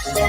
Hello.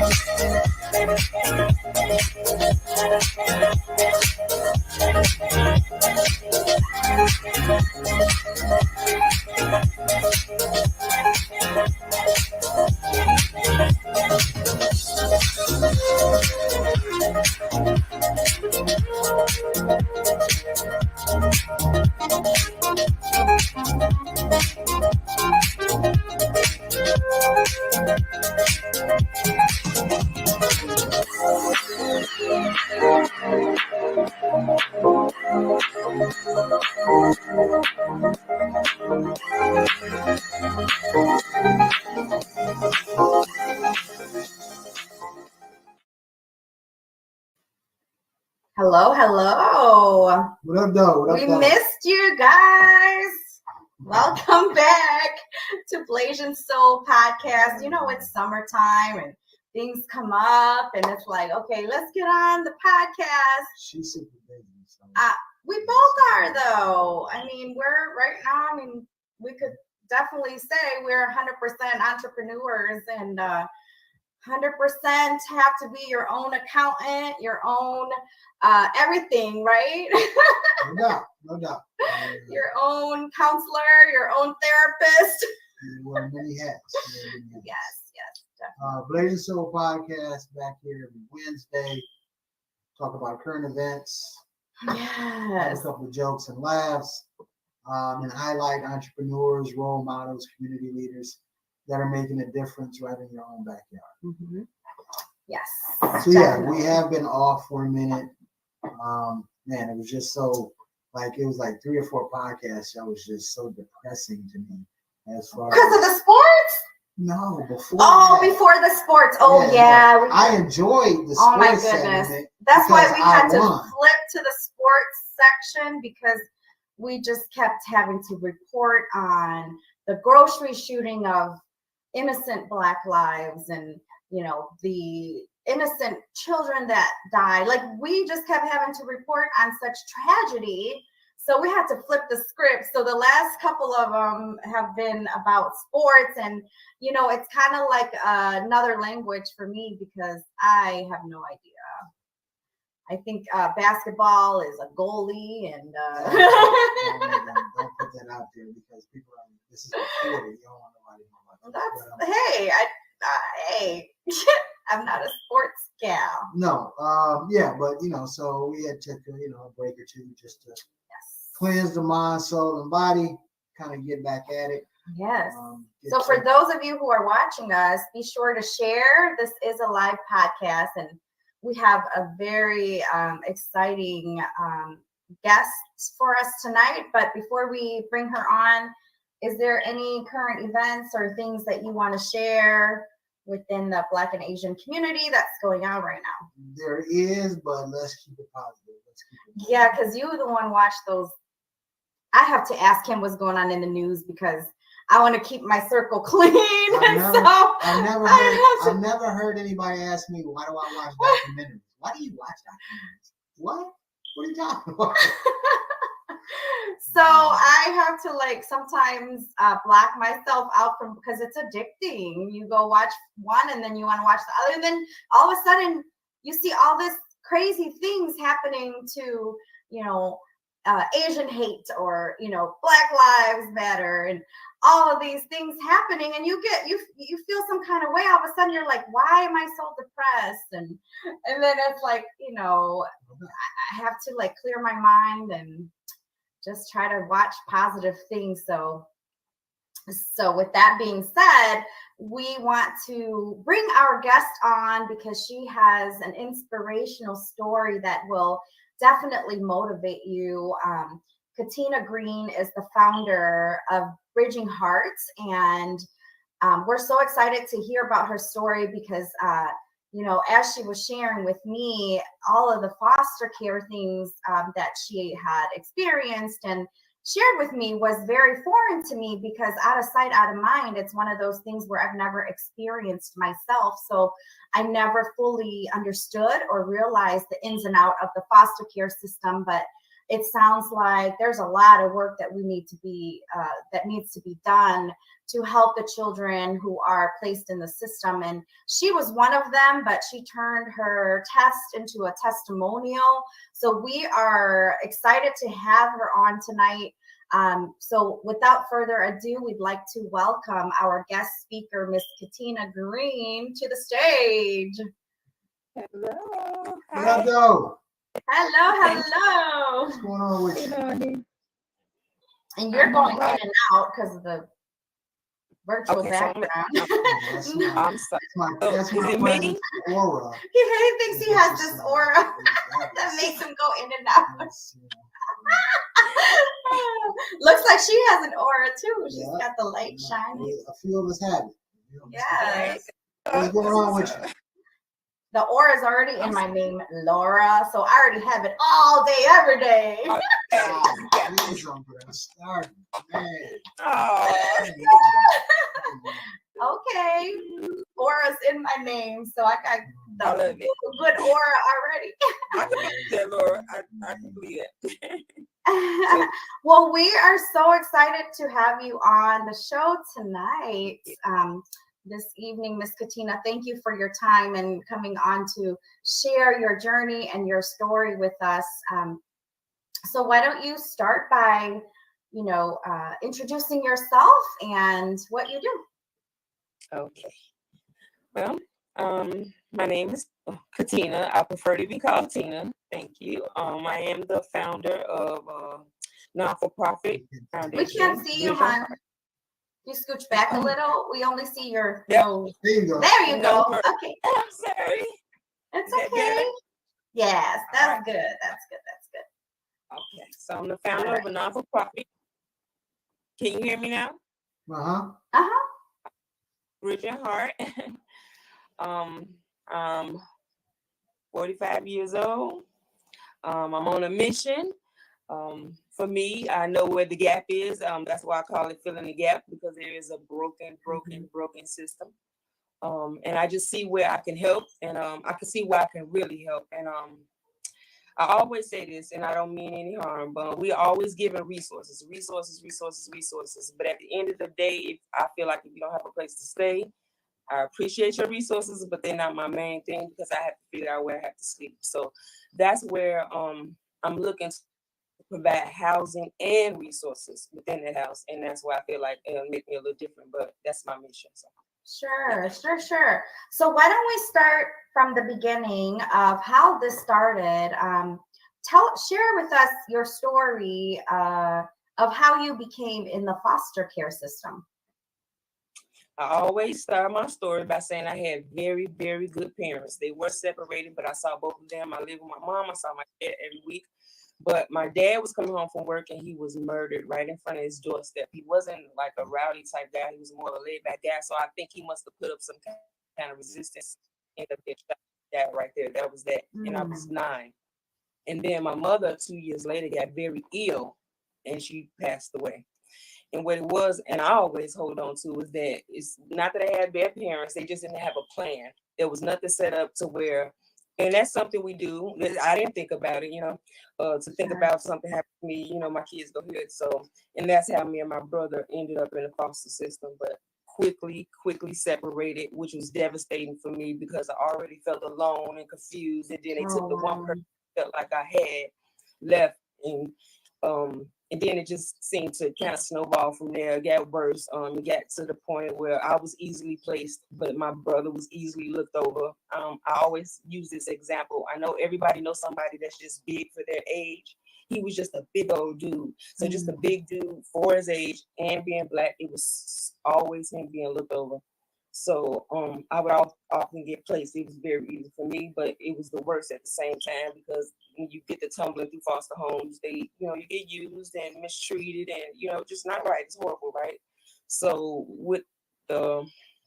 What up, though? We missed you guys. Welcome back to Blasian Soul Podcast. You know, it's summertime and things come up, and it's like, okay, let's get on the podcast. She's super busy. So. We both are, though. I mean, we're right now, I mean, we could definitely say we're 100% entrepreneurs, and 100% have to be your own accountant, your own everything, right? No doubt. Your own counselor, your own therapist. You wear many hats. Yes, Blasian Soul Podcast back here every Wednesday. Talk about current events. Yes. Have a couple of jokes and laughs. And highlight entrepreneurs, role models, community leaders that are making a difference right in your own backyard. Mm-hmm. Yes. So definitely. We have been off for a minute. Man, it was just so it was like 3 or 4 podcasts that was just so depressing to me. As far because of the sports? No, before. Oh, that. Before the sports. Oh yeah. I enjoyed the sports. Oh my goodness. That's why we had to flip to the sports section, because we just kept having to report on the grocery shooting of innocent Black lives, and the innocent children that died. Like, we just kept having to report on such tragedy, so we had to flip the script. So the last couple of them have been about sports, and it's kind of like another language for me, because I have no idea. I think basketball is a goalie, and don't put that out there, because people are. This is recorded. You don't want nobody to know about that. Hey, I'm not a sports gal. No, but so we had to take a break or two just to cleanse the mind, soul, and body, kind of get back at it. Yes. So for those of you who are watching us, be sure to share. This is a live podcast, and we have a very exciting guest for us tonight. But before we bring her on, is there any current events or things that you want to share within the Black and Asian community that's going on right now? There is, but let's keep it positive. Yeah, because you the one watch those. I have to ask him what's going on in the news, because I want to keep my circle clean. I've never heard anybody ask me, why do I watch documentaries? Why do you watch documentaries? What? What are you talking about? So I have to sometimes block myself out from, because it's addicting. You go watch one and then you want to watch the other, and then all of a sudden you see all this crazy things happening to Asian hate, or Black Lives Matter, and all of these things happening, and you feel some kind of way. All of a sudden you're like, why am I so depressed? And then it's like, I have to clear my mind and just try to watch positive things. So with that being said, we want to bring our guest on, because she has an inspirational story that will definitely motivate you. Katina Green is the founder of Bridging Hearts, and we're so excited to hear about her story, because as she was sharing with me, all of the foster care things that she had experienced and shared with me was very foreign to me, because out of sight, out of mind, it's one of those things where I've never experienced myself. So I never fully understood or realized the ins and outs of the foster care system. But it sounds like there's a lot of work that needs to be done to help the children who are placed in the system. And she was one of them, but she turned her test into a testimonial. So we are excited to have her on tonight. So without further ado, we'd like to welcome our guest speaker, Miss Katina Green, to the stage. Hello. Hello. Hello. What's going on with you? And you're going in and out because of the virtual background. I'm sorry. That's my friend Aura. He thinks he has this aura that makes him go in and out. Looks like she has an aura too. She's got the light shining. A few of us have it. Yes. What's going on with you? The aura is already in my name, Laura. So I already have it all day, every day. Okay. Aura's in my name, so I got the good aura already. I can believe that, Laura. I can believe that. Well, we are so excited to have you on the show tonight. This evening, Miss Katina, thank you for your time and coming on to share your journey and your story with us. So why don't you start by, introducing yourself and what you do? Okay. Well, my name is Katina. I prefer to be called Tina. Thank you. I am the founder of a non-for-profit foundation. We can't see you, hon. You scooch back a little. We only see your nose. There you go. There you go. Okay. I'm sorry. It's okay. Yes, that's good. That's good. That's good. Okay. So I'm the founder of a non-for-profit. Can you hear me now? Uh-huh. Bridget Hart. I'm 45 years old. I'm on a mission. For me, I know where the gap is. That's why I call it filling the gap, because there is a broken system. And I just see where I can help, and I can see where I can really help. And I always say this, and I don't mean any harm, but we always giving resources. But at the end of the day, if I feel like if you don't have a place to stay, I appreciate your resources, but they're not my main thing, because I have to figure out where I have to sleep. So that's where I'm looking to provide housing and resources within that house. And that's why I feel like it'll make me a little different, but that's my mission. So. Sure. So why don't we start from the beginning of how this started? Share with us your story of how you became in the foster care system. I always start my story by saying I had very, very good parents. They were separated, but I saw both of them. I lived with my mom. I saw my dad every week. But my dad was coming home from work and he was murdered right in front of his doorstep. He wasn't like a rowdy type guy. He was more of a laid back guy. So I think he must have put up some kind of resistance. Ended up getting shot that right there. That was that. And I was 9. And then my mother 2 years later got very ill and she passed away. And what it was, and I always hold on to, is that it's not that I had bad parents. They just didn't have a plan. There was nothing set up to where, and that's something we do. I didn't think about it, to think about something happened to me, my kids go here. So, and that's how me and my brother ended up in the foster system, but quickly separated, which was devastating for me because I already felt alone and confused. And then they took the one person I felt like I had left, and then it just seemed to kind of snowball from there. It got worse. It got to the point where I was easily placed, but my brother was easily looked over. I always use this example. I know everybody knows somebody that's just big for their age. He was just a big old dude. So just a big dude for his age and being Black, it was always him being looked over. So I would often get placed. It was very easy for me, but it was the worst at the same time, because when you get the tumbling through foster homes, they, you get used and mistreated and, just not right. It's horrible, right? So with the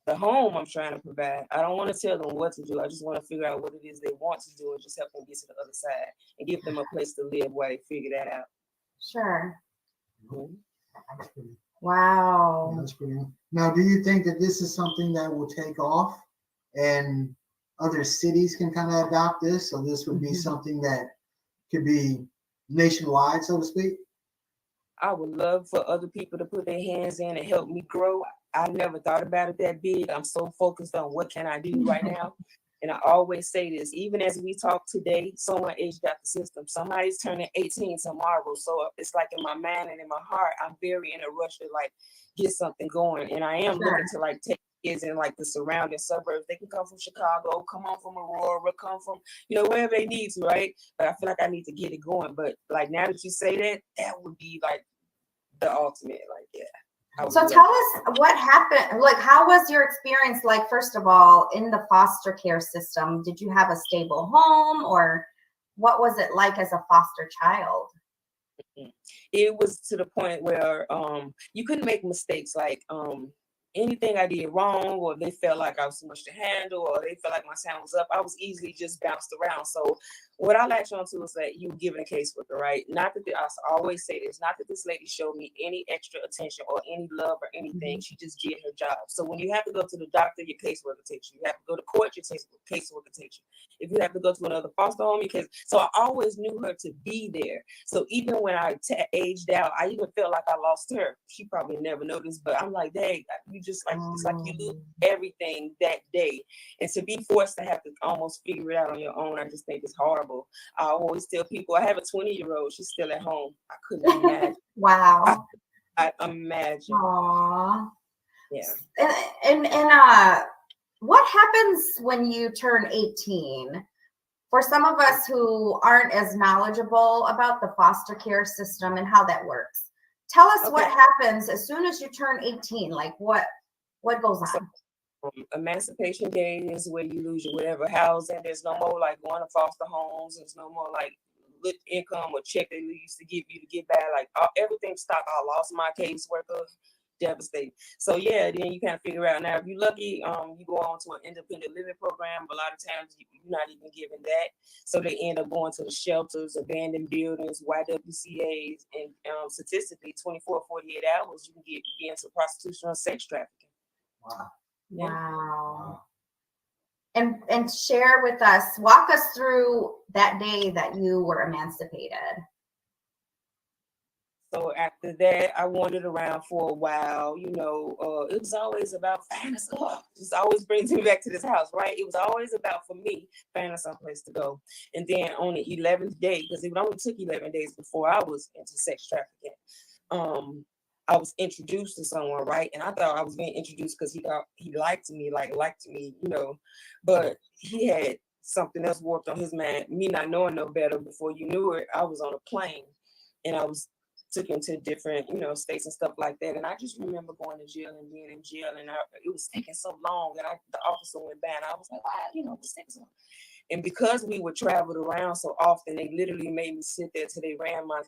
home I'm trying to provide, I don't want to tell them what to do. I just want to figure out what it is they want to do and just help them get to the other side and give them a place to live while they figure that out. Sure. Mm-hmm. Wow. Yeah, that's pretty. Now, do you think that this is something that will take off and other cities can kind of adopt this? So this would be something that could be nationwide, so to speak? I would love for other people to put their hands in and help me grow. I never thought about it that big. I'm so focused on what can I do right now. And I always say this, even as we talk today, someone aged out the system. Somebody's turning 18 tomorrow. So it's like in my mind and in my heart, I'm very in a rush to like get something going. And I am looking to like take kids in like the surrounding suburbs. They can come from Chicago, come on from Aurora, come from, wherever they need to, right? But I feel like I need to get it going. But like now that you say that, that would be like the ultimate, like, yeah. So tell us what happened. Like, how was your experience? Like, first of all, in the foster care system, did you have a stable home, or what was it like as a foster child? It was to the point where you couldn't make mistakes. Like anything I did wrong, or they felt like I was too much to handle, or they felt like my sound was up, I was easily just bounced around. So what I latched on to is that you given a caseworker, right? Not that I always say this, not that this lady showed me any extra attention or any love or anything. She just did her job. So when you have to go to the doctor, your caseworker takes you. You have to go to court, your caseworker takes you. If you have to go to another foster home, so I always knew her to be there. So even when I aged out, I even felt like I lost her. She probably never noticed, but I'm like, dang, you just like, it's like you lose everything that day. And to be forced to have to almost figure it out on your own, I just think it's horrible. I always tell people, I have a 20-year-old, she's still at home. I couldn't imagine. Wow. I imagine. Aww. Yeah. And what happens when you turn 18? For some of us who aren't as knowledgeable about the foster care system and how that works, tell us what happens as soon as you turn 18. Like what goes on? Emancipation Day is where you lose your whatever housing. There's no more like going to foster homes. There's no more like income or check they used to give you to get back. Like everything stopped. I lost my caseworker. Devastating. So yeah, then you kind of figure out now if you're lucky, you go on to an independent living program. A lot of times you're not even given that. So they end up going to the shelters, abandoned buildings, YWCAs, and statistically 24, 48 hours, you can get into prostitution or sex trafficking. Wow. Yeah. Wow. And share with us, walk us through that day that you were emancipated. So after that, I wandered around for a while. It was always about fantasy. It always brings me back to this house, right? It was always about, for me, finding someplace to go. And then on the 11th day, because it only took 11 days before I was into sex trafficking, I was introduced to someone, right? And I thought I was being introduced because he thought he liked me, but he had something else warped on his mind. Me not knowing no better, before you knew it, I was on a plane and I was took into different, states and stuff like that. And I just remember going to jail and being in jail, and it was taking so long. And the officer went by, and I was like, wow, this taking so long. And because we were traveled around so often, they literally made me sit there till they ran my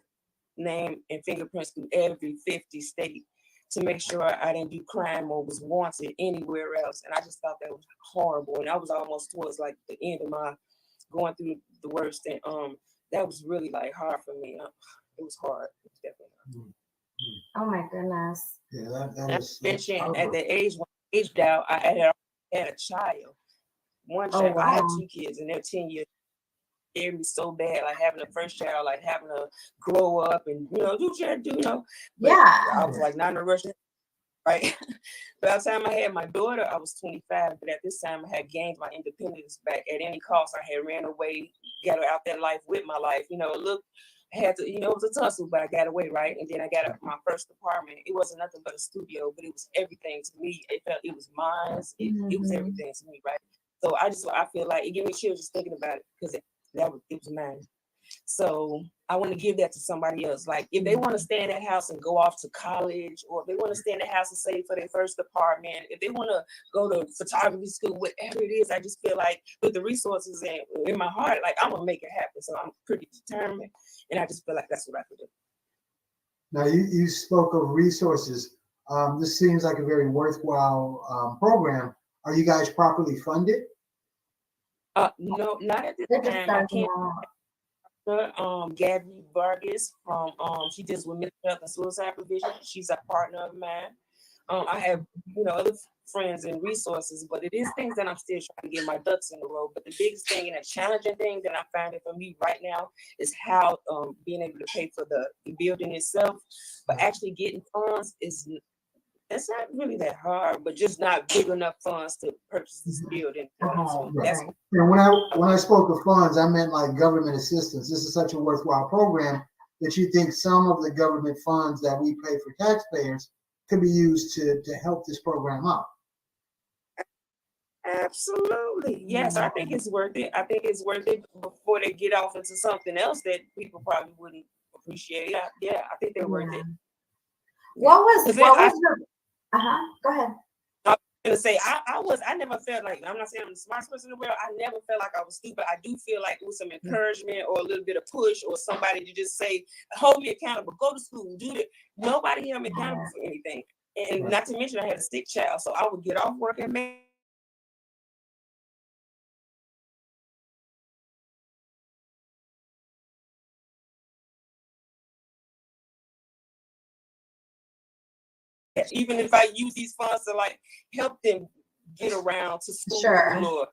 name and fingerprints through every 50 state to make sure I didn't do crime or was wanted anywhere else. And I just thought that was horrible. And I was almost towards like the end of my going through the worst. And that was really like hard for me. It was hard. It was definitely hard. Oh my goodness. Yeah, that is at the age when I aged out, I had a child. One child. Wow. I had 2 kids, and they're 10 years. It scared me so bad, like having a first child, like having to grow up and do what you had to do, But yeah. I was like not in a rush, right? By the time I had my daughter, I was 25, but at this time I had gained my independence back at any cost. I had ran away, got out that life with my life. I had to, it was a tussle, but I got away, right? And then I got my first apartment. It wasn't nothing but a studio, but it was everything to me. It was mine. It was everything to me, right? So I feel like it gave me chills just thinking about it, because it was mine. So I want to give that to somebody else. Like if they want to stay in that house and go off to college, or if they want to stay in the house and save for their first apartment, if they want to go to photography school, whatever it is, I just feel like with the resources in my heart, like I'm gonna make it happen. So I'm pretty determined, and I just feel like that's what I could do. Now you spoke of resources. This seems like a very worthwhile program. Are you guys properly funded? No, not at this time. I can't. Gabby Vargas from she just with mental health and suicide prevention. She's a partner of mine. I have, other friends and resources, but it is things that I'm still trying to get my ducks in a row. But the biggest thing and a challenging thing that I find it for me right now is how being able to pay for the building itself, but actually getting funds it's not really that hard, but just not big enough funds to purchase this building. So that's And when I spoke of funds, I meant like government assistance. This is such a worthwhile program that you think some of the government funds that we pay for taxpayers could be used to help this program out. absolutely. Yes, I think it's worth it. I think it's worth it before they get off into something else that people probably wouldn't appreciate. Yeah, I think they're worth it. What was your go ahead. I was gonna say I never felt like, I'm not saying I'm the smartest person in the world. I never felt like I was stupid. I do feel like with some encouragement or a little bit of push or somebody to just say, hold me accountable, go to school, do it. Nobody held me accountable for anything. And not to mention I had a sick child. So I would get off work and make even if I use these funds to like help them get around to school or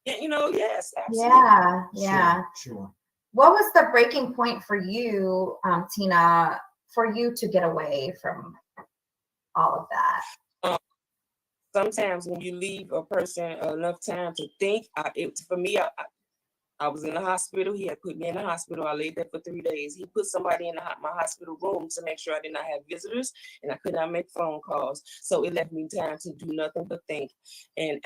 yes, absolutely. Yeah. Sure. What was the breaking point for you, Tina, for you to get away from all of that? Sometimes when you leave a person enough time to think, for me, I was in the hospital. He had put me in the hospital. I laid there for 3 days. He put somebody in my hospital room to make sure I did not have visitors and I could not make phone calls. So it left me time to do nothing but think. And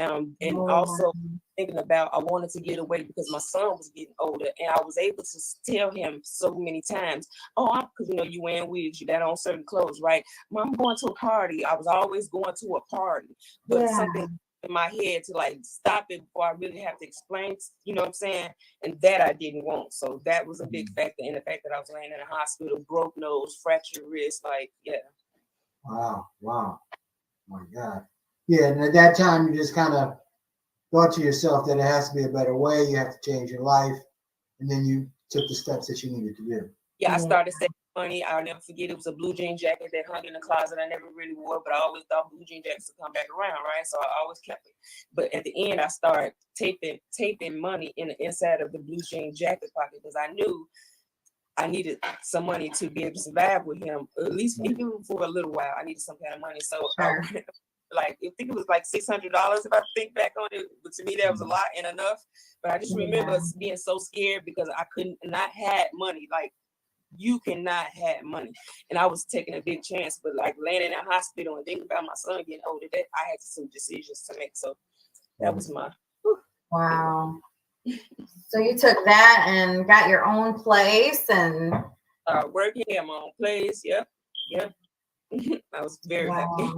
also thinking about, I wanted to get away because my son was getting older and I was able to tell him so many times, because you wearing wigs, you got on certain clothes, right? Mom, I'm going to a party. I was always going to a party, but something in my head to like stop it before I really have to explain, you know what I'm saying? And that I didn't want. So that was a big factor in the fact that I was laying in a hospital, broke nose, fractured wrist, Wow. My God. Yeah, and at that time you just kind of thought to yourself that it has to be a better way, you have to change your life, and then you took the steps that you needed to do. Yeah, I started saving money. I'll never forget, it was a blue jean jacket that hung in the closet. I never really wore, but I always thought blue jean jackets would come back around, right? So I always kept it. But at the end, I started taping money in the inside of the blue jean jacket pocket because I knew I needed some money to be able to survive with him, at least even for a little while. I needed some kind of money. So I think it was like $600 if I think back on it. But to me, that was a lot and enough. But I just remember being so scared because I couldn't not had money. Like, you cannot have money. And I was taking a big chance, but like laying in a hospital and thinking about my son getting older, that I had some decisions to make. So that was my wow. So you took that and got your own place and working at my own place. Yep. I was very happy.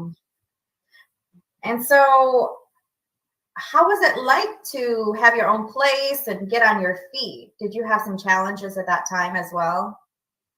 And so how was it like to have your own place and get on your feet? Did you have some challenges at that time as well?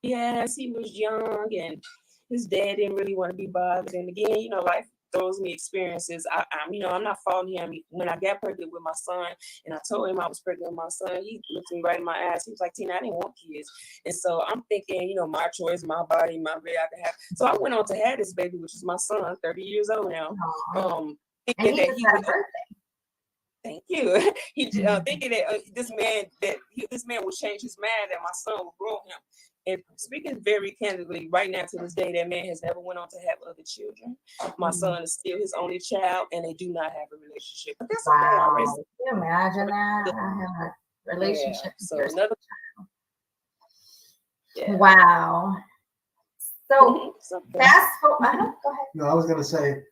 Yes, he was young and his dad didn't really want to be bothered. And again, life throws me experiences. I'm not faulting him. When I got pregnant with my son and I told him I was pregnant with my son, he looked me right in my eyes. He was like, Tina, I didn't want kids. And so I'm thinking, my choice, my body, my way I can have. So I went on to have this baby, which is my son, 30 years old now. And he just had a birthday. Thank you. He thinking that this man would change his mind, that my son would grow him. And speaking very candidly, right now to this day, that man has never went on to have other children. My son is still his only child, and they do not have a relationship. But that's okay. Can you imagine that? I have a relationship. So another child. Yeah. Wow. So fast forward. Go ahead. No, I was going to say,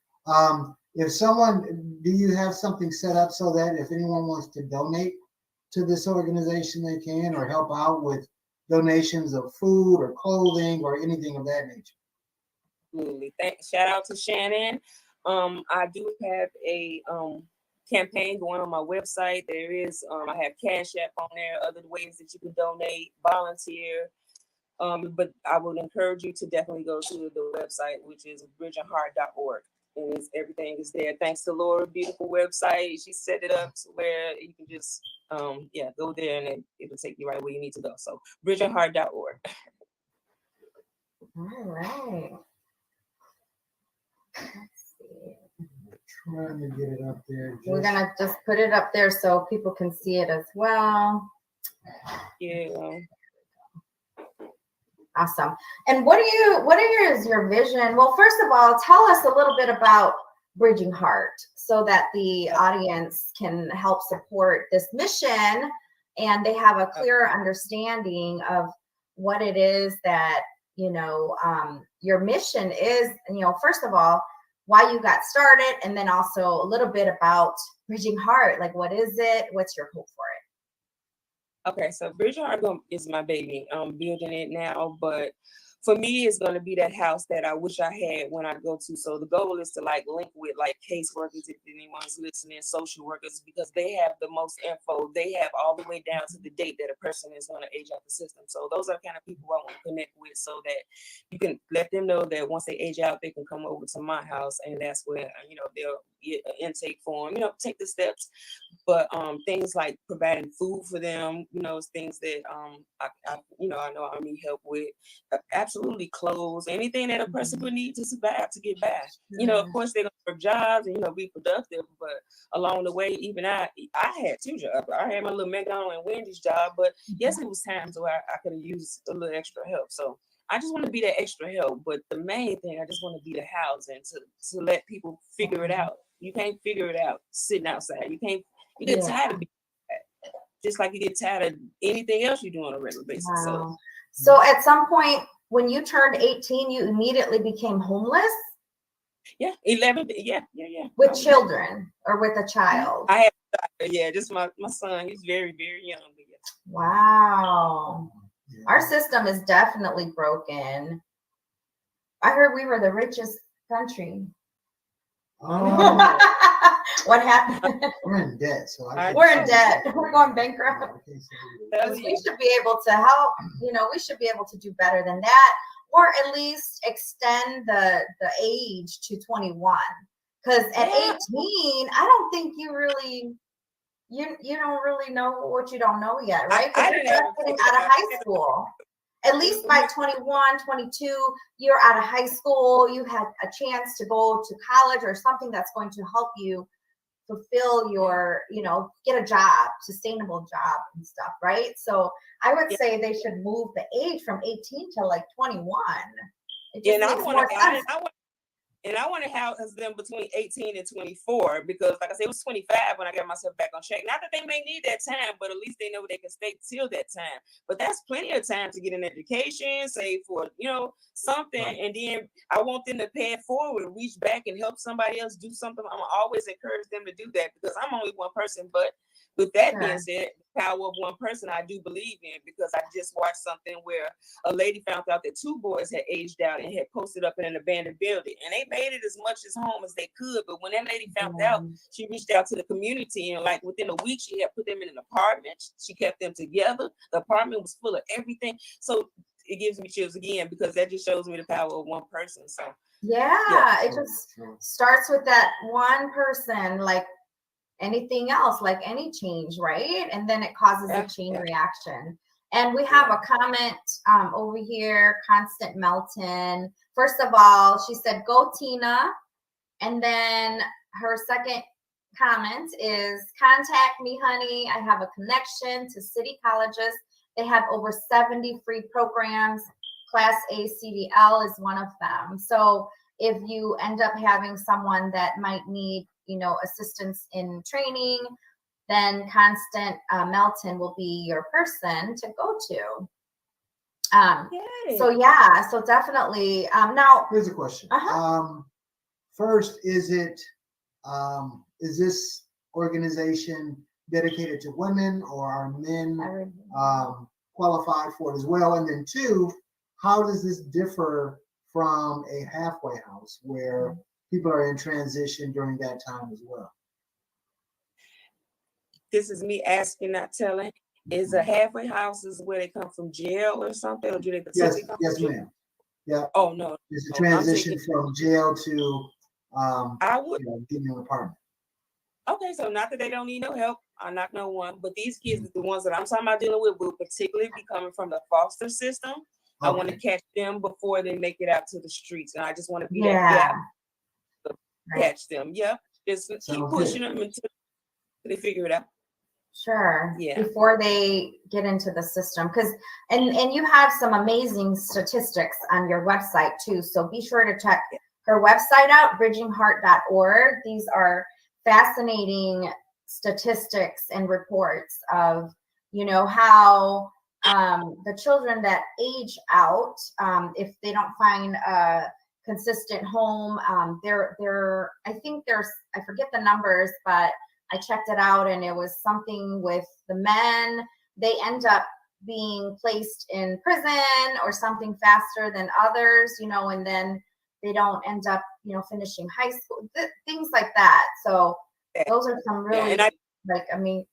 do you have something set up so that if anyone wants to donate to this organization, they can, or help out with donations of food or clothing or anything of that nature? Absolutely. Shout out to Shannon. I do have a campaign going on my website. There is, I have Cash App on there, other ways that you can donate, volunteer. But I would encourage you to definitely go to the website, which is bridgeandheart.org. And everything is there. Thanks to Laura, beautiful website. She set it up to where you can just go there and it'll take you right where you need to go. So bridgeandheart.org. All right. Let me get it up there. We're gonna just put it up there so people can see it as well. Yeah. Awesome. And what is your vision? Well, first of all, tell us a little bit about Bridging Heart so that the audience can help support this mission and they have a clearer understanding of what it is that, your mission is, first of all, why you got started, and then also a little bit about Bridging Heart. Like, what is it? What's your hope for it? Okay, so Bridging Heart is my baby. I'm building it now, but for me, it's going to be that house that I wish I had when I go to. So the goal is to link with caseworkers, if anyone's listening, social workers, because they have the most info. They have all the way down to the date that a person is going to age out the system. So those are the kind of people I want to connect with, so that you can let them know that once they age out, they can come over to my house, and that's where they'll get an intake form. Take the steps. But things like providing food for them, things that I know I need help with. Absolutely, clothes, anything that a person would need to survive, to get by. Of course they're gonna work jobs and be productive, but along the way, even I had 2 jobs. I had my little McDonald's and Wendy's job, but yes, it was times where I could have used a little extra help. So I just want to be that extra help. But the main thing, I just want to be the housing to let people figure it out. You can't figure it out sitting outside. You get tired of being just like you get tired of anything else you do on a regular basis. Wow. So at some point when you turned 18, you immediately became homeless? Yeah, 11. Yeah. With children or with a child? I have, just my son. He's very, very young. Wow. Our system is definitely broken. I heard we were the richest country. Oh. What happened? We're in debt, so we're in debt. We're going bankrupt. We should be able to help. We should be able to do better than that, or at least extend the age to 21. Because at 18, I don't think you don't really know what you don't know yet, right? Because you're just getting out of high school. At least by 21, 22, you're out of high school. You had a chance to go to college or something that's going to help you fulfill your, get a job, sustainable job and stuff, right? So I would say they should move the age from 18 to 21. It just makes more sense. I want to house them between 18 and 24, because like I said, it was 25 when I got myself back on track. Not that they may need that time, but at least they know they can stay till that time. But that's plenty of time to get an education, save for, something. Right. And then I want them to pay it forward, reach back and help somebody else do something. I'm always encourage them to do that, because I'm only one person. But with that being said, the power of one person, I do believe in, because I just watched something where a lady found out that 2 boys had aged out and had posted up in an abandoned building, and they made it as much as home as they could. But when that lady found out, she reached out to the community, and within a week, she had put them in an apartment. She kept them together. The apartment was full of everything. So it gives me chills again, because that just shows me the power of one person. So it just starts with that one person, like anything else, like any change, right? And then it causes a chain reaction. And we have a comment over here, Constant Melton. First of all, she said, "Go Tina." And then her second comment is, "Contact me, honey. I have a connection to city colleges. They have over 70 free programs. Class A CDL is one of them." So if you end up having someone that might need, assistance in training, then Constant Melton will be your person to go to. So definitely. Now here's a question. First, is this organization dedicated to women, or are men qualified for it as well? And then 2, how does this differ from a halfway house where people are in transition during that time as well? This is me asking, not telling. Is a halfway house where they come from jail or something, or do they? Yes, ma'am. Yeah. Oh no. It's a transition from jail to I would getting an apartment. Okay, so not that they don't need no help. I knock no one, but these kids, the ones that I'm talking about dealing with, will particularly be coming from the foster system. I want to catch them before they make it out to the streets, and I just want to be that gap to catch them. Yep. Just keep Sounds pushing good. them until they figure it out. Sure. Yeah. Before they get into the system. Because and you have some amazing statistics on your website too. So be sure to check her website out, bridgingheart.org. These are fascinating statistics and reports of, you know, how the children that age out, if they don't find a consistent home, I think there's, I forget the numbers, but I checked it out and it was something with the men, they end up being placed in prison or something faster than others, you know, and then they don't end up, you know, finishing high school, things like that. So those are some really, and I mean,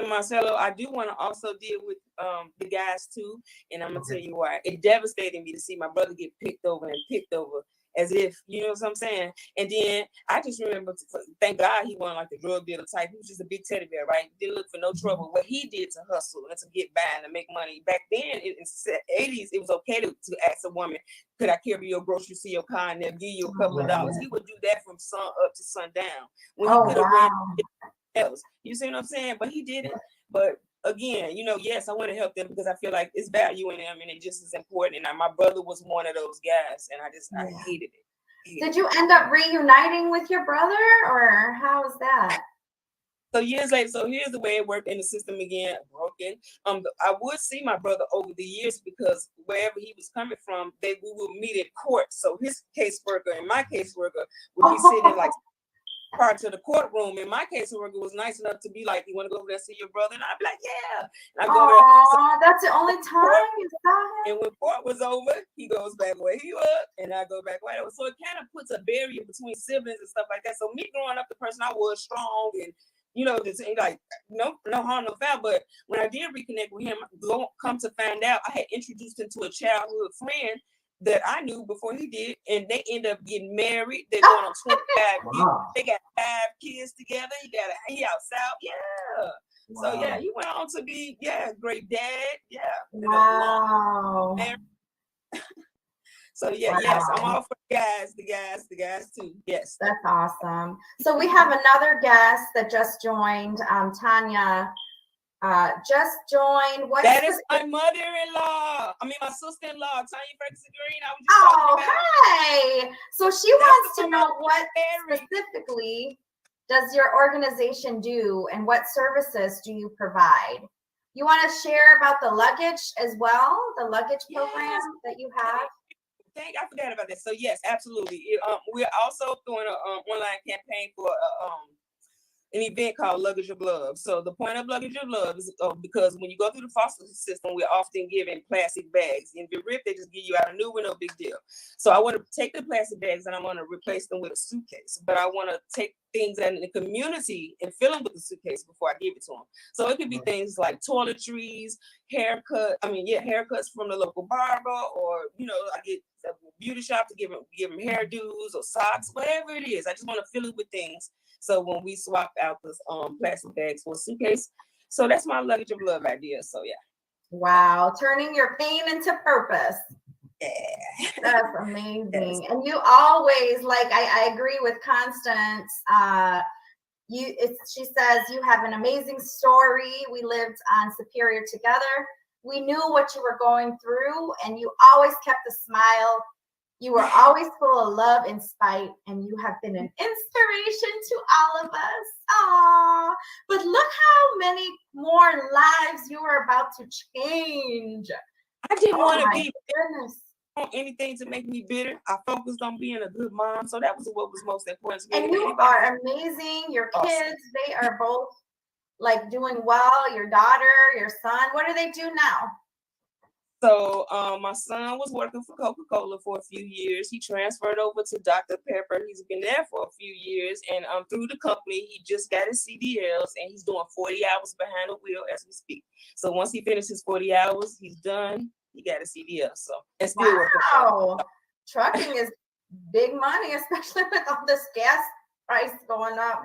Marcelo, I do want to also deal with the guys too, and I'm gonna tell you why. It devastated me to see my brother get picked over, as if, you know what I'm saying. And then I just remember, thank God he wasn't like the drug dealer type. He was just a big teddy bear, right? Didn't look for no trouble. What he did to hustle and to get by and to make money. Back then, in the 80s, it was okay to ask a woman, could I carry your groceries to your car and they'll give you a couple of dollars? He would do that from sun up to sundown. When he could have ran else. You see what I'm saying? But he didn't. But again, you know, yes, I want to help them because I feel like it's value in them and it just is important. And my brother was one of those guys, and I hated it. Did you end up reuniting with your brother, or how was that? So years later, so here's the way it worked in the system again, broken. I would see my brother over the years because wherever he was coming from, we would meet in court. So his caseworker and my caseworker would be sitting like prior to the courtroom, and my caseworker was nice enough to be like, "You want to go over there and see your brother?" And I'd be like, "Yeah." And I go over there. So that's the only time you saw him. And when court was over, he goes back where he was, and I go back where I was. So it kind of puts a barrier between siblings and stuff like that. So me growing up, the person I was, strong and, you know, just like no harm, no foul. But when I did reconnect with him, come to find out, I had introduced him to a childhood friend that I knew before he did, and they end up getting married. They're going on 25 years. They got 5 kids together. He out south. Yeah. Wow. So yeah, he went on to be great dad. Yeah. Wow. So yeah, wow. Yes, I'm all for the guys too. Yes. That's awesome. So we have another guest that just joined, Tanya. Just joined. That is my mother-in-law. I mean, my sister-in-law, Tanya Ferguson Green. I was just talking about. Hi. So she wants to know what specifically does your organization do and what services do you provide? You want to share about the luggage as well, the luggage program that you have? I forgot about that. So yes, absolutely. We're also doing an online campaign for an event called Luggage of Love. So the point of Luggage of Love is because when you go through the foster system, we're often given plastic bags. In the RIP, they just give you out a new one, no big deal. So I want to take the plastic bags and I want to replace them with a suitcase. But I want to take things in the community and fill them with the suitcase before I give it to them. So it could be things like toiletries, haircuts from the local barber, or, you know, I get a beauty shop to give them hairdos or socks, whatever it is. I just want to fill it with things. So when we swap out those plastic bags for a suitcase, so that's my Luggage of Love idea. So yeah. Wow, turning your pain into purpose. Yeah, that's amazing. Yes. And you always, like, I agree with Constance. She says you have an amazing story. We lived on Superior together. We knew what you were going through, and you always kept a smile. You were always full of love and spite, and you have been an inspiration to all of us. Aww. But look how many more lives you are about to change. I didn't want to be anything to make me bitter. I focused on being a good mom. So that was what was most important to me. And you are amazing. Your kids, they are both like doing well. Your daughter, your son, what do they do now? So my son was working for Coca-Cola for a few years. He transferred over to Dr. Pepper. He's been there for a few years. And through the company, he just got his CDLs and he's doing 40 hours behind the wheel as we speak. So once he finishes 40 hours, he's done. He got a CDL. So and still working. Wow. Trucking is big money, especially with all this gas price going up.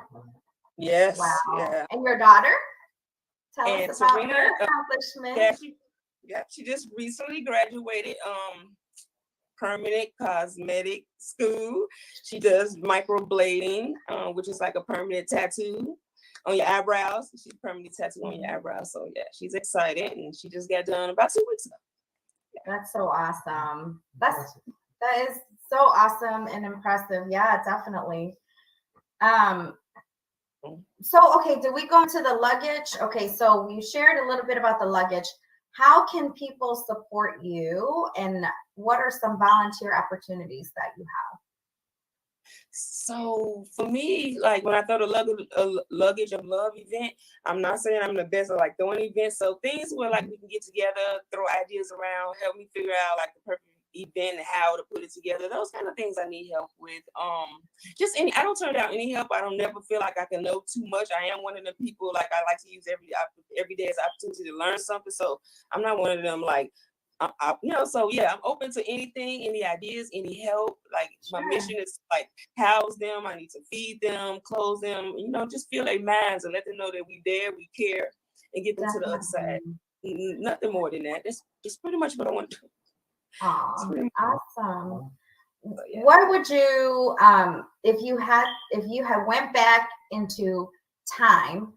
Yes. Wow. Yeah. And your daughter? Tell us about Serena, her accomplishment. She just recently graduated permanent cosmetic school. She does microblading, which is like a permanent tattoo on your eyebrows. She's permanently tattooed on your eyebrows. So yeah, she's excited, and she just got done about 2 weeks ago. That's so awesome. That is so awesome and impressive. Yeah, definitely. So okay, did we go into the luggage? Okay, so you shared a little bit about the luggage. How can people support you, and what are some volunteer opportunities that you have? So for me, like when I throw the luggage of love event, I'm not saying I'm the best at like throwing events. So things where like we can get together, throw ideas around, help me figure out like the perfect event and how to put it together. Those kind of things I need help with. Just I don't turn down any help. I don't never feel like I can know too much. I am one of the people like I like to use every day as opportunity to learn something. So I'm not one of them like. So yeah, I'm open to anything, any ideas, any help. Like my mission is like house them. I need to feed them, clothe them. Just feel their minds and let them know that we there, we care, and get them to the other side. Nothing more than that. That's pretty much what I want to do. Awesome. Yeah. What would you, if you had went back into time,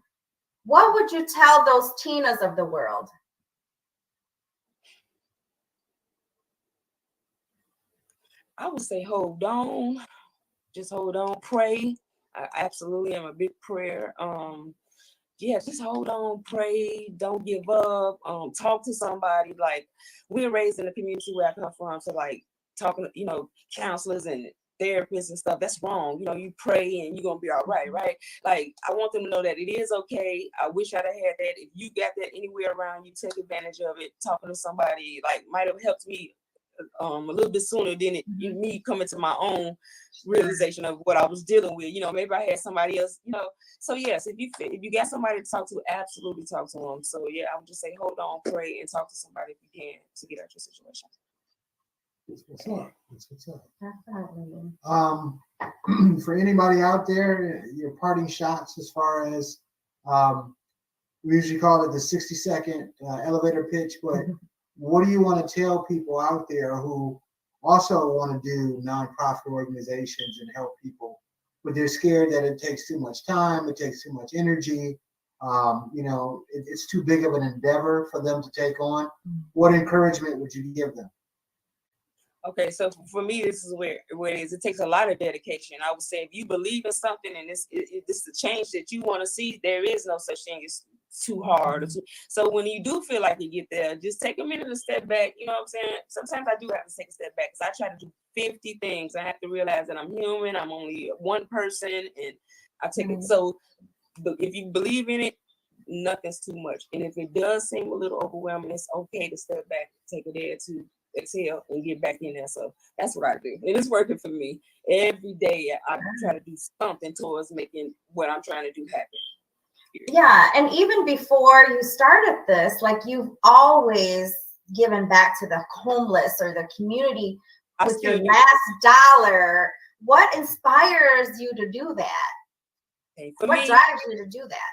what would you tell those Tinas of the world? I would say hold on, just hold on, pray. I absolutely am a big prayer. Just hold on, pray, don't give up, talk to somebody. Like we're raised in a community where I come from, so like talking to, counselors and therapists and stuff, that's wrong. You pray and you're gonna be all right, right? Like I want them to know that it is okay. I wish I'd have had that. If you got that anywhere around you, take advantage of it. Talking to somebody like might have helped me a little bit sooner than me coming to my own realization of what I was dealing with. Maybe I had somebody else, So yes, if you got somebody to talk to, absolutely talk to them. So yeah, I would just say hold on, pray, and talk to somebody if you can to get out your situation. That's what's up. Definitely. For anybody out there, your parting shots as far as we usually call it the 60-second elevator pitch, but what do you want to tell people out there who also want to do nonprofit organizations and help people, but they're scared that it takes too much time, it takes too much energy, it's too big of an endeavor for them to take on? What encouragement would you give them? Okay, so for me, this is where it is. It takes a lot of dedication. I would say if you believe in something and this is the change that you want to see, there is no such thing as too hard. So when you do feel like you get there, just take a minute to step back. You know what I'm saying? Sometimes I do have to take a step back because I try to do 50 things. I have to realize that I'm human. I'm only one person, and I take it. So if you believe in it, nothing's too much. And if it does seem a little overwhelming, it's okay to step back, take a day or two, exhale, and get back in there. So that's what I do. And it's working for me. Every day I try to do something towards making what I'm trying to do happen. Yeah, and even before you started this, like you've always given back to the homeless or the community with your last dollar. What inspires you to do that? What drives you to do that?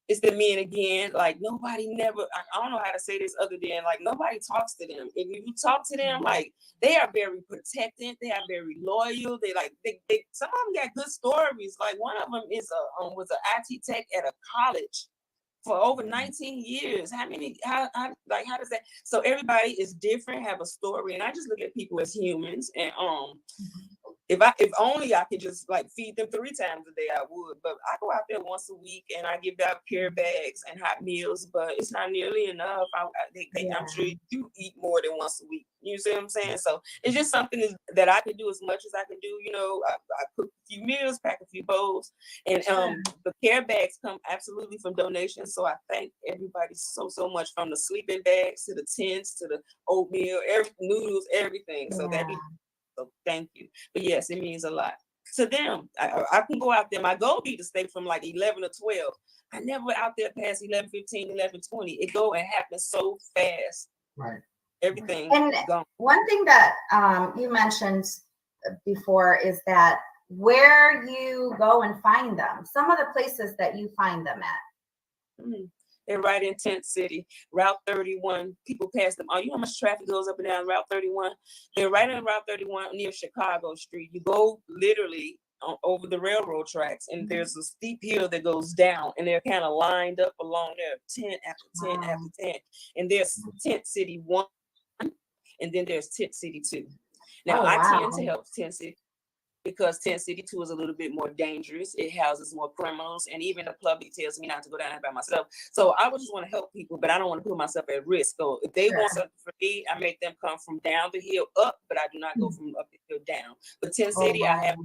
It's the men again. Like nobody never. I don't know how to say this other than like nobody talks to them. If you talk to them, like they are very protected. They are very loyal. They some of them got good stories. Like one of them is was an IT tech at a college for over 19 years. How does that? So everybody is different, have a story, and I just look at people as humans. And if only I could just like feed them 3 times a day, I would. But I go out there once a week and I give out care bags and hot meals, but it's not nearly enough. I'm sure you do eat more than once a week. You see what I'm saying? So it's just something that I can do as much as I can do. I cook a few meals, pack a few bowls, and the care bags come absolutely from donations. So I thank everybody so much, from the sleeping bags to the tents to the oatmeal, noodles, everything. So So thank you. But yes, it means a lot to them. I can go out there. My goal be to stay from like 11 to 12. I never out there past 11, 15, 11, 20. It go and happen so fast. Right. Everything. And gone. One thing that you mentioned before is that where you go and find them, some of the places that you find them at. They're right in Tent City, Route 31. People pass them. Oh, you know how much traffic goes up and down Route 31? They're right on Route 31 near Chicago Street. You go literally over the railroad tracks, and there's a steep hill that goes down, and they're kind of lined up along there, 10 after 10 after 10. And there's Tent City 1, and then there's Tent City 2. Now, I tend to help Tent City because Tent City 2 is a little bit more dangerous. It houses more criminals, and even the public tells me not to go down there by myself. So I would just want to help people, but I don't want to put myself at risk. So if they want something for me, I make them come from down the hill up, but I do not go from up the hill down. But Tent City, I have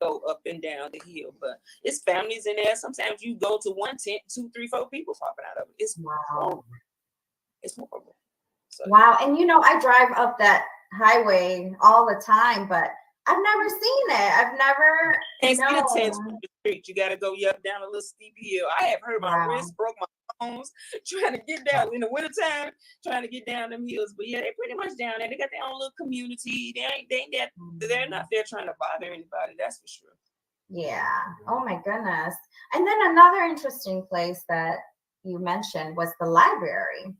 go up and down the hill, but it's families in there. Sometimes you go to one tent, 2, 3, 4 people popping out of it. It's horrible. It's horrible. So, wow. And I drive up that highway all the time, but I've never seen it. I've never seen a tent on the street. You gotta go down a little steep hill. I have hurt my wrist, broke my bones trying to get down in the wintertime, trying to get down them hills. But yeah, they're pretty much down there. They got their own little community. They're not there trying to bother anybody, that's for sure. Yeah. Oh my goodness. And then another interesting place that you mentioned was the library.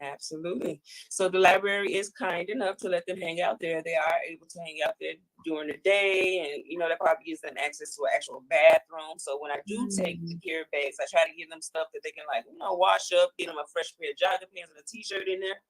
Absolutely. So the library is kind enough to let them hang out there. They are able to hang out there during the day, and that probably gives them access to an actual bathroom. So when I do take the care bags, I try to give them stuff that they can wash up, get them a fresh pair of jogging pants and a t-shirt in there,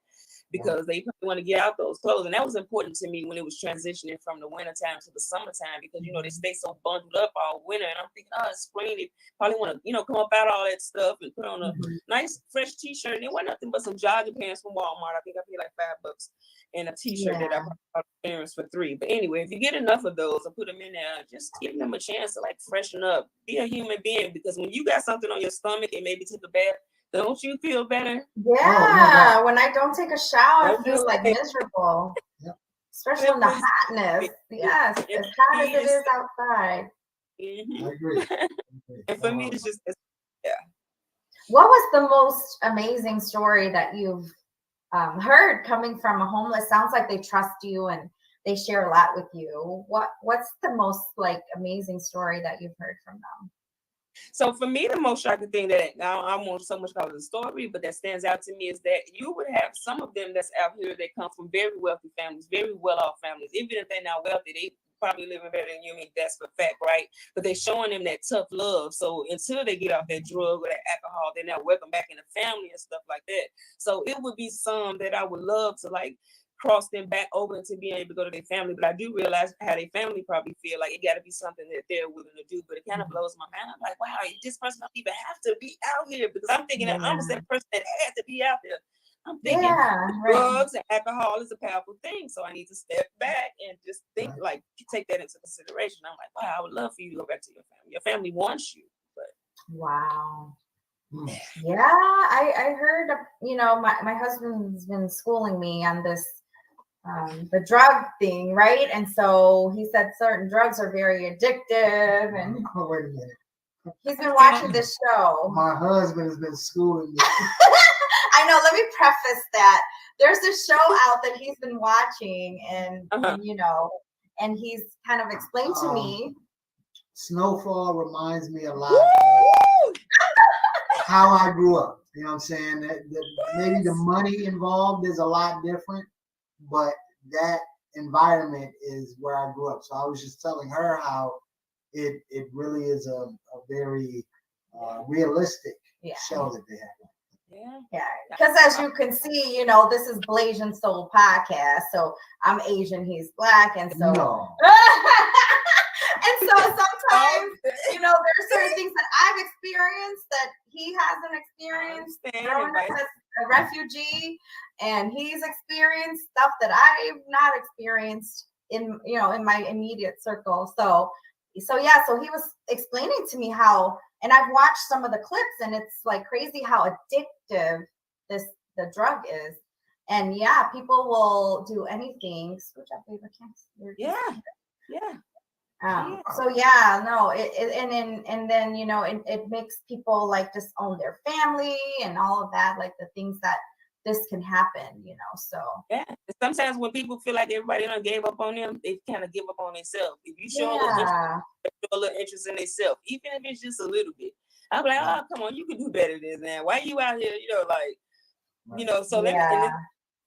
because they want to get out those clothes. And that was important to me when it was transitioning from the wintertime to the summertime, because, they stay so bundled up all winter. And I'm thinking, it's spring. They probably want to, come up out all that stuff and put on a nice fresh t-shirt. And it wasn't nothing but some jogging pants from Walmart. I think I paid like $5 and a t-shirt that I bought parents for $3. But anyway, if you get enough of those and put them in there, just give them a chance to freshen up, be a human being. Because when you got something on your stomach and maybe took a bath, don't you feel better? Yeah, when I don't take a shower, I feel miserable. Yep. Especially in the hotness. Yes, as hot as it is outside. I agree. And for me, it's just, What was the most amazing story that you've heard coming from a homeless? Sounds like they trust you and they share a lot with you. What's the most amazing story that you've heard from them? So for me, the most shocking thing that I won't so much call it a story, but that stands out to me is that you would have some of them that's out here that come from very wealthy families, very well-off families. Even if they're not wealthy, they probably living better than you. I mean, that's for fact, right? But they're showing them that tough love. So until they get off that drug or that alcohol, they're not welcome back in the family and stuff like that. So it would be some that I would love to cross them back over into being able to go to their family. But I do realize how their family probably feel like it got to be something that they're willing to do. But it kind of blows my mind. I'm like, wow, this person don't even have to be out here, because I'm thinking that I was that person that had to be out there. I'm thinking drugs and alcohol is a powerful thing. So I need to step back and just think, take that into consideration. I'm like, wow, I would love for you to go back to your family. Your family wants you. But wow. Yeah, I heard, my husband's been schooling me on this, the drug thing, right? And so he said certain drugs are very addictive, and wait a minute. He's been watching this show. My husband has been schooling me. I know. Let me preface that. There's a show out that he's been watching, and and he's kind of explained to me. Snowfall reminds me a lot of how I grew up. You know what I'm saying? Maybe the money involved is a lot different, but that environment is where I grew up. So I was just telling her how it really is a very realistic show that they have. Yeah. Because as you can see, this is Blasian Soul podcast. So I'm Asian, he's Black, and so and so sometimes, there are certain things that I've experienced that he hasn't experienced. Growing up as a refugee, and he's experienced stuff that I've not experienced in my immediate circle. So he was explaining to me how, and I've watched some of the clips, and it's crazy how addictive the drug is. And people will do anything. Switch up, babe. Yeah. It makes people just own their family and all of that, the things that this can happen, so. Yeah. Sometimes when people feel like everybody done gave up on them, they kind of give up on themselves. If you show a little interest in themselves, even if it's just a little bit, I'm like, oh, come on, you can do better than that. Why you out here, so let me, and Yeah.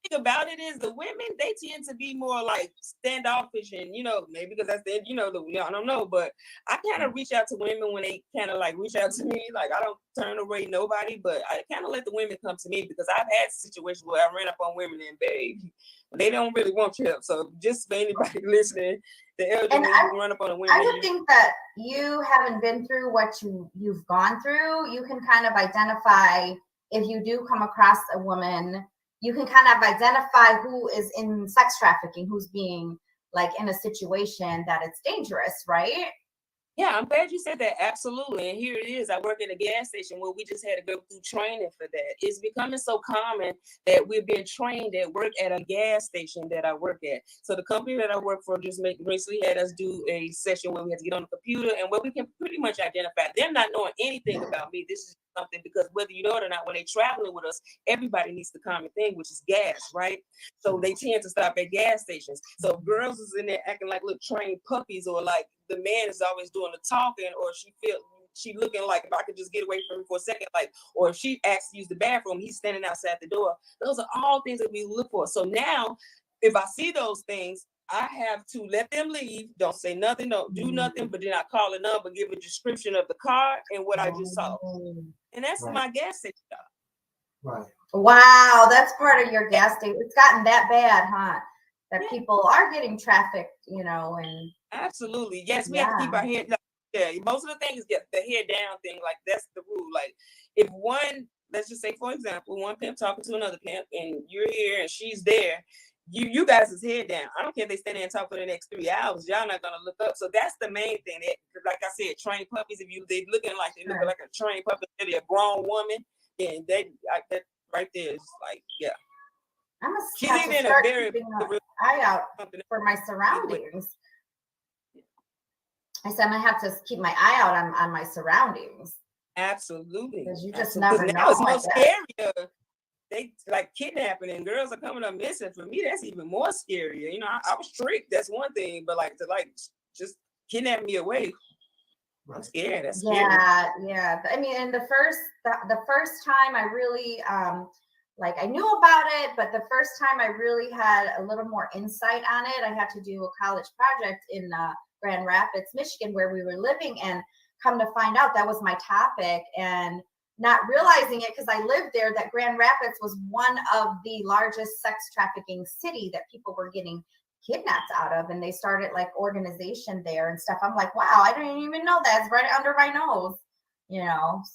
the thing about it is the women, they tend to be more like standoffish and, maybe because that's the, I don't know, but I kind of reach out to women when they kind of like reach out to me. Like, I don't turn away nobody, but I kind of let the women come to me because I've had situations where I ran up on women and they don't really want your help. So just for anybody listening, the Elgin, when you run up on a woman, I would think that you haven't been through what you've gone through. You can kind of identify if you do come across a woman. You can kind of identify who is in sex trafficking, who's being like in a situation that it's dangerous, right? Yeah, I'm glad you said that. Absolutely. And here it is. I work at a gas station where we just had to go through training for that. It's becoming so common that we're being trained at work at a gas station that I work at. So the company that I work for just recently had us do a session where we had to get on the computer and where we can pretty much identify them not knowing anything about me. This is something because whether you know it or not, when they're traveling with us, everybody needs the common thing, which is gas, right? So they tend to stop at gas stations. So if girls is in there acting like little trained puppies, or like the man is always doing the talking, or she looking like if I could just get away from him for a second, like, or if she asks to use the bathroom, he's standing outside the door. Those are all things that we look for. So now if I see those things, I have to let them leave. Don't say nothing, don't do nothing, but then I call a number, give a description of the car and what I just saw. And that's my gas station job. Right. Wow, that's part of your gas station. It's gotten that bad, huh? That people are getting trafficked, and absolutely. Yes, we have to keep our head down. Yeah, most of the things get the head down thing, like that's the rule. Like if one, let's just say for example, one pimp talking to another pimp and you're here and she's there, you guys is head down. I don't care if they stand there and talk for the next 3 hours, y'all not gonna look up. So that's the main thing. That, like I said, trained puppies, if they looking like a trained puppy, they're a grown woman, then that right there is like, yeah. I must have to start keeping an eye out for my surroundings. I said I'm gonna have to keep my eye out on my surroundings. Absolutely. Because you just never know. Now it's more scarier. They like kidnapping and girls are coming up missing. For me, that's even more scarier. I was tricked. That's one thing, but like to just kidnap me away. I'm scared. That's scary. Yeah. I mean, and the first time I really I knew about it, but the first time I really had a little more insight on it, I had to do a college project in Grand Rapids, Michigan, where we were living, and come to find out that was my topic, and not realizing it because I lived there, that Grand Rapids was one of the largest sex trafficking city that people were getting kidnapped out of, and they started like organization there and stuff. I'm like, wow, I didn't even know that. It's right under my nose,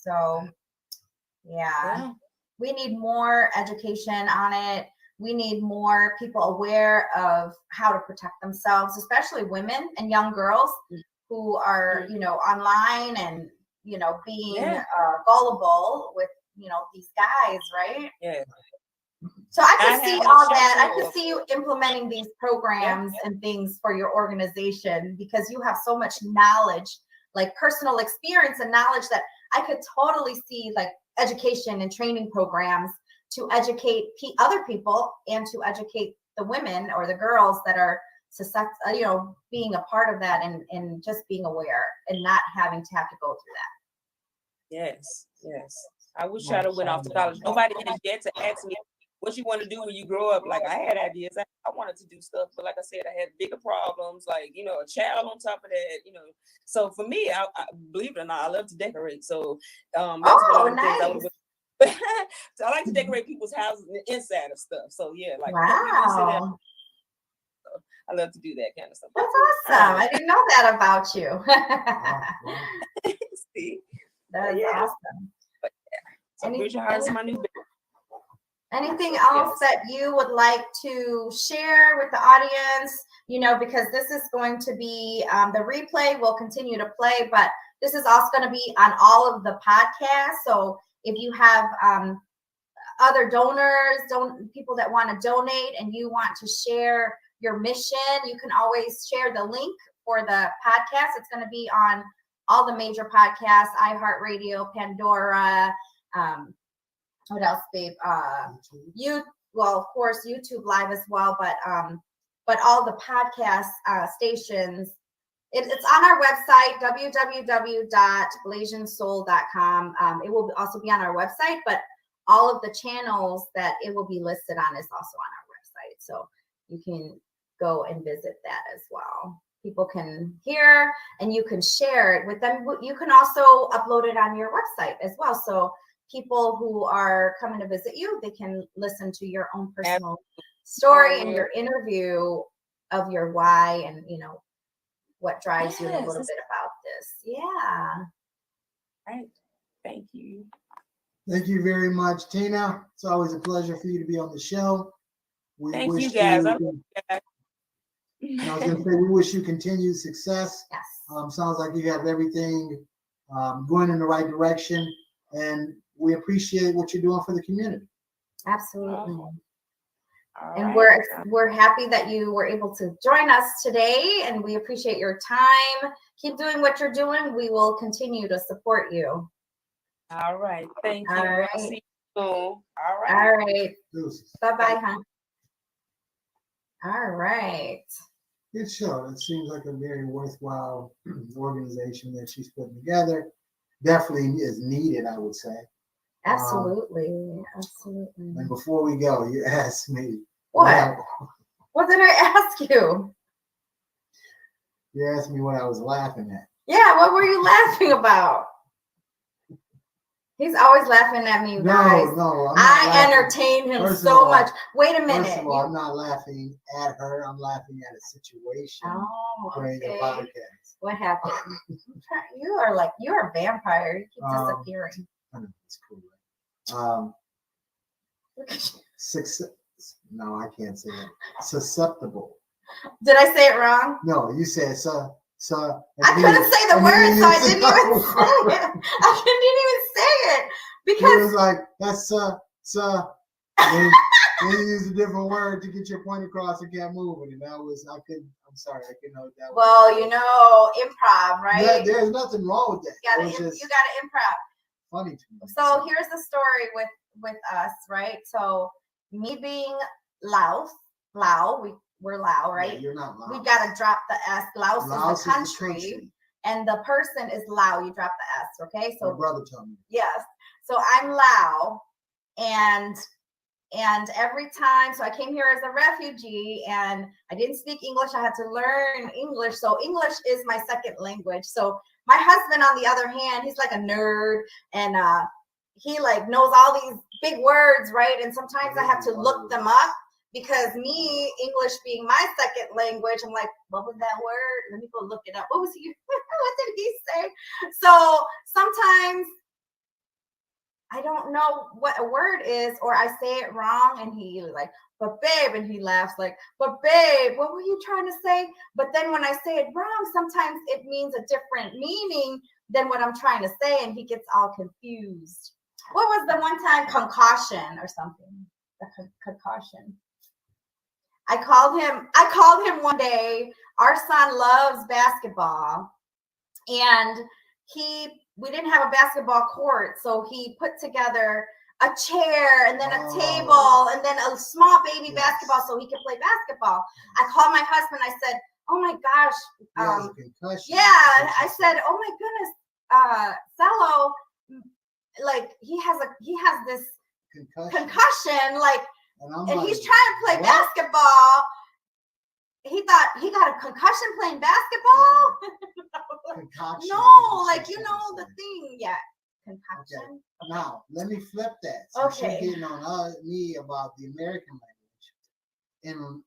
so yeah. We need more education on it. We need more people aware of how to protect themselves, especially women and young girls who are, online and, being gullible with, these guys, right? Yeah. So I could see all that. I could see you implementing these programs and things for your organization because you have so much knowledge, like personal experience and knowledge, that I could totally see like education and training programs to educate other people and to educate the women or the girls that are being a part of that and just being aware and not having to have to go through that. Yes. I wish I'd have went off to college. Nobody has yet to ask me what you want to do when you grow up. Like I had ideas. I wanted to do stuff, but like I said, I had bigger problems, like, a child on top of that, So for me, I believe it or not, I love to decorate. So that's one of the things so I like to decorate people's houses and the inside of stuff. So yeah, like wow. I love to do that kind of stuff. That's awesome. I didn't know that about you. See? That's awesome. But yeah. So my new baby. Anything else that you would like to share with the audience? Because this is going to be the replay will continue to play, but this is also going to be on all of the podcasts. So if you have other donors, people that want to donate and you want to share your mission, you can always share the link for the podcast. It's going to be on all the major podcasts, iHeartRadio, Pandora, what else, babe? Of course, YouTube Live as well, but all the podcast stations It's on our website, www.blasiansoul.com. It will also be on our website, but all of the channels that it will be listed on is also on our website. So you can go and visit that as well. People can hear and you can share it with them. You can also upload it on your website as well. So people who are coming to visit you, they can listen to your own personal story and your interview of your why and, what drives you a little bit about this. Yeah. Right. Thank you. Thank you very much, Tina. It's always a pleasure for you to be on the show. Thank you, guys. I was going to say, we wish you continued success. Yes. Sounds like you have everything going in the right direction, and we appreciate what you're doing for the community. Absolutely. And right. we're happy that you were able to join us today, and we appreciate your time. Keep doing what you're doing. We will continue to support you. All right. Thank you. All right. I'll see you soon. All right. All right. Deuces. Bye-bye, huh? All right. Good show. It seems like a very worthwhile organization that she's putting together. Definitely is needed, I would say. Absolutely. Absolutely. And before we go, you asked me. What? What did I ask you? You asked me what I was laughing at. Yeah, what were you laughing about? He's always laughing at me, guys. No, I entertain him so much. Wait a minute. First of all, I'm not laughing at her. I'm laughing at a situation during the podcast. What happened? You're a vampire. You keep disappearing. I know, it's cool, right? No, I can't say it. Susceptible. Did I say it wrong? No, you said I couldn't say the word, so I didn't even say it. I didn't even say it because it was like that's then you use a different word to get your point across and kept moving, and I'm sorry, I couldn't hold that. Well, improv, right? Yeah, there's nothing wrong with that. You gotta improv. Funny to me. So here's the story with us, right? So me being Laos, we're Lao, right? Yeah, you're not Lao. We gotta drop the S. Laos is the country, and the person is Lao. You drop the S, okay? So my brother told me. Yes. So I'm Lao, and every time, so I came here as a refugee, and I didn't speak English. I had to learn English. So English is my second language. So my husband, on the other hand, he's like a nerd, and he knows all these big words, right? And sometimes I have to look them up. Because me, English being my second language, I'm like, what was that word? Let me go look it up. What did he say? So sometimes I don't know what a word is, or I say it wrong, and he like, but babe, and he laughs like, but babe, what were you trying to say? But then when I say it wrong, sometimes it means a different meaning than what I'm trying to say, and he gets all confused. What was the one time concussion or something? Concussion. I called him one day. Our son loves basketball, and we didn't have a basketball court, so he put together a chair and then a table and then a small baby basketball so he could play basketball. I called my husband. I said, "Oh my gosh, I said, oh my goodness, Cello, like he has this concussion, like." And he's trying to play basketball. He thought he got a concussion playing basketball. No, the thing. Yeah. Concussion. Okay. Now, let me flip that. So she's getting on me about the American language. In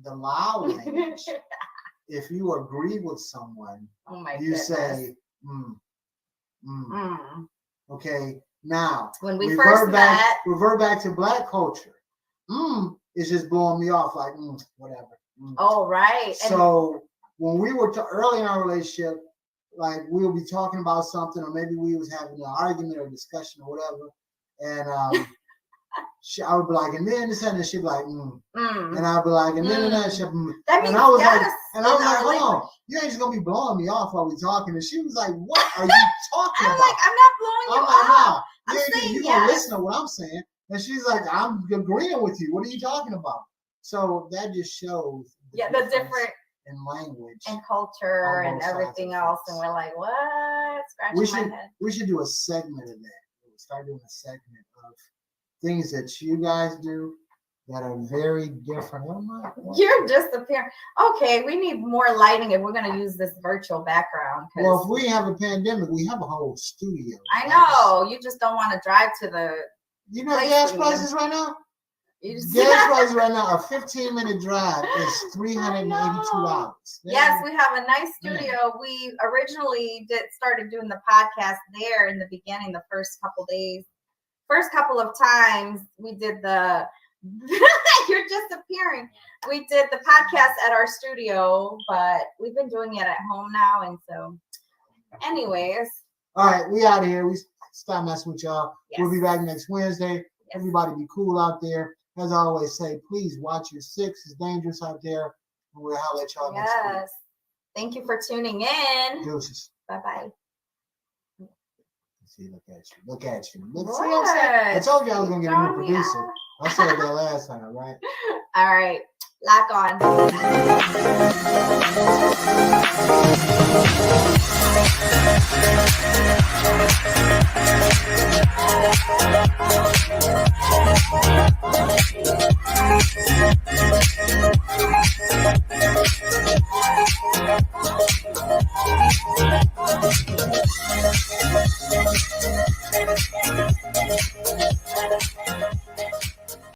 the Lao language, if you agree with someone, you say, Okay. Now, when we first met, revert back to Black culture. It's just blowing me off like whatever. Oh, right. So when we were early in our relationship, like we'll be talking about something, or maybe we was having an argument or discussion or whatever, and I would be like, and then this and she'd be like, and I'd be like, and then that she'd that means and I was like, hold on, you ain't just gonna be blowing me off while we talking. And she was like, what are you talking about? I'm like, I'm not blowing you off. I'm saying you gonna listen to what I'm saying. And she's like, I'm agreeing with you. What are you talking about? So that just shows the different and language. And culture On and both sides of everything the else. fence. And we're like, what? Scratching my head. We should do a segment of that. We'll start doing a segment of things that you guys do that are very different. Oh my God. You're disappearing. Okay, we need more lighting if we're going to use this virtual background. Well, if we have a pandemic, we have a whole studio. I know. You just don't want to drive to the. You know place gas we prices right now? You just, Gas prices right now, a 15-minute drive is $382. Yes, we have a nice studio. We originally started doing the podcast there in the beginning, the first couple days. First couple of times we did the you're disappearing. We did the podcast at our studio, but we've been doing it at home now. And so anyways. All right, we out of here. We stop messing with y'all. Yes. We'll be back next Wednesday. Yes. Everybody be cool out there. As I always say, please watch your six. It's dangerous out there. And we'll holler at y'all next week. Yes. Thank you for tuning in. Deuces. Bye-bye. See, look at you. Look at you. Look, What? see what I'm saying? I told you I was going to get a new Throw me producer. out. I said that last time, right? All right. Lock on.